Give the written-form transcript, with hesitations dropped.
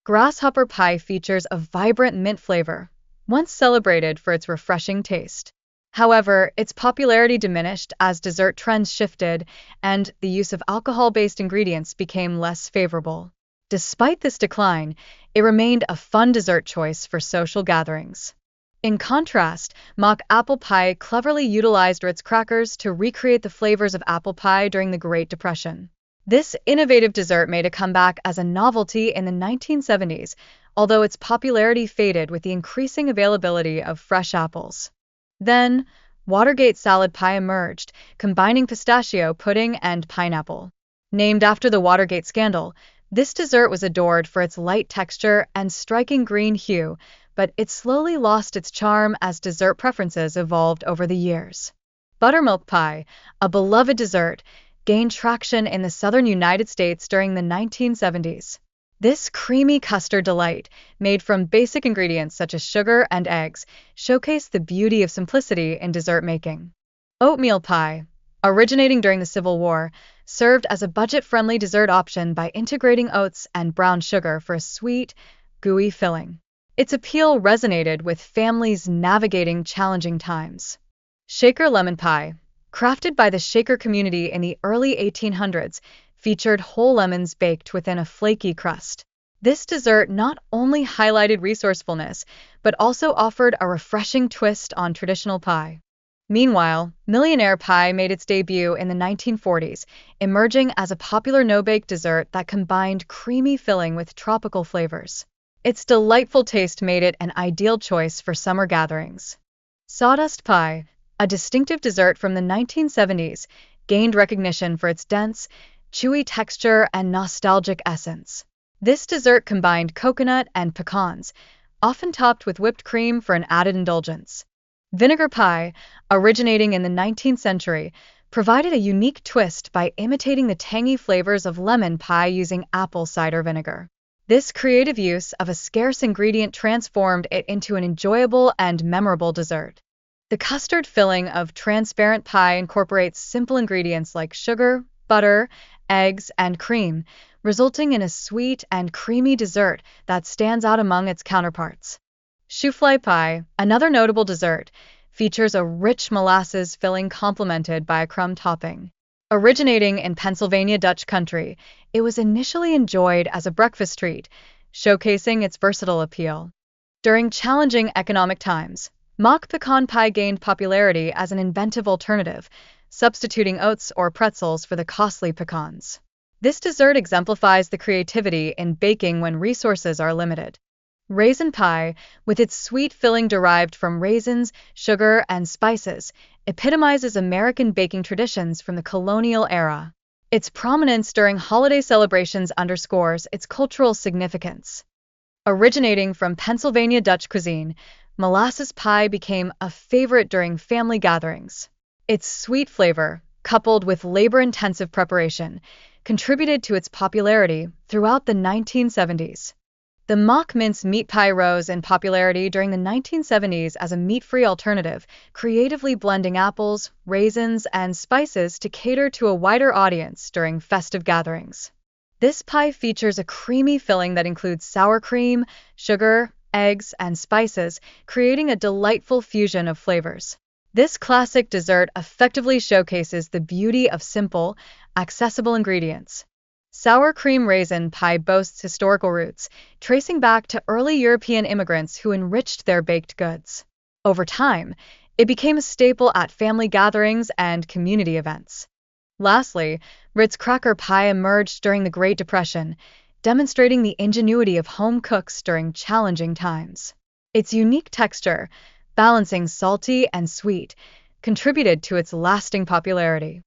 Grasshopper pie features a vibrant mint flavor, once celebrated for its refreshing taste. However, its popularity diminished as dessert trends shifted and the use of alcohol-based ingredients became less favorable. Despite this decline, it remained a fun dessert choice for social gatherings. In contrast, mock apple pie cleverly utilized Ritz crackers to recreate the flavors of apple pie during the Great Depression. This innovative dessert made a comeback as a novelty in the 1970s, although its popularity faded with the increasing availability of fresh apples. Then, Watergate salad pie emerged, combining pistachio pudding and pineapple. Named after the Watergate scandal, this dessert was adored for its light texture and striking green hue, but it slowly lost its charm as dessert preferences evolved over the years. Buttermilk pie, a beloved dessert, gained traction in the southern United States during the 1970s. This creamy custard delight, made from basic ingredients such as sugar and eggs, showcased the beauty of simplicity in dessert making. Oatmeal pie, originating during the Civil War, served as a budget-friendly dessert option by integrating oats and brown sugar for a sweet, gooey filling. Its appeal resonated with families navigating challenging times. Shaker lemon pie, crafted by the Shaker community in the early 1800s, featured whole lemons baked within a flaky crust. This dessert not only highlighted resourcefulness, but also offered a refreshing twist on traditional pie. Meanwhile, Millionaire pie made its debut in the 1940s, emerging as a popular no-bake dessert that combined creamy filling with tropical flavors. Its delightful taste made it an ideal choice for summer gatherings. Sawdust pie, a distinctive dessert from the 1970s, gained recognition for its dense, chewy texture and nostalgic essence. This dessert combined coconut and pecans, often topped with whipped cream for an added indulgence. Vinegar pie, originating in the 19th century, provided a unique twist by imitating the tangy flavors of lemon pie using apple cider vinegar. This creative use of a scarce ingredient transformed it into an enjoyable and memorable dessert. The custard filling of transparent pie incorporates simple ingredients like sugar, butter, eggs, and cream, resulting in a sweet and creamy dessert that stands out among its counterparts. Chouflé pie, another notable dessert, features a rich molasses filling complemented by a crumb topping. Originating in Pennsylvania Dutch country, it was initially enjoyed as a breakfast treat, showcasing its versatile appeal. During challenging economic times, mock pecan pie gained popularity as an inventive alternative, substituting oats or pretzels for the costly pecans. This dessert exemplifies the creativity in baking when resources are limited. Raisin pie, with its sweet filling derived from raisins, sugar, and spices, epitomizes American baking traditions from the colonial era. Its prominence during holiday celebrations underscores its cultural significance. Originating from Pennsylvania Dutch cuisine, molasses pie became a favorite during family gatherings. Its sweet flavor, coupled with labor-intensive preparation, contributed to its popularity throughout the 1970s. The mock mince meat pie rose in popularity during the 1970s as a meat-free alternative, creatively blending apples, raisins, and spices to cater to a wider audience during festive gatherings. This pie features a creamy filling that includes sour cream, sugar, eggs, and spices, creating a delightful fusion of flavors. This classic dessert effectively showcases the beauty of simple, accessible ingredients. Sour cream raisin pie boasts historical roots, tracing back to early European immigrants who enriched their baked goods. Over time, it became a staple at family gatherings and community events. Lastly, Ritz cracker pie emerged during the Great Depression, demonstrating the ingenuity of home cooks during challenging times. Its unique texture, balancing salty and sweet, contributed to its lasting popularity.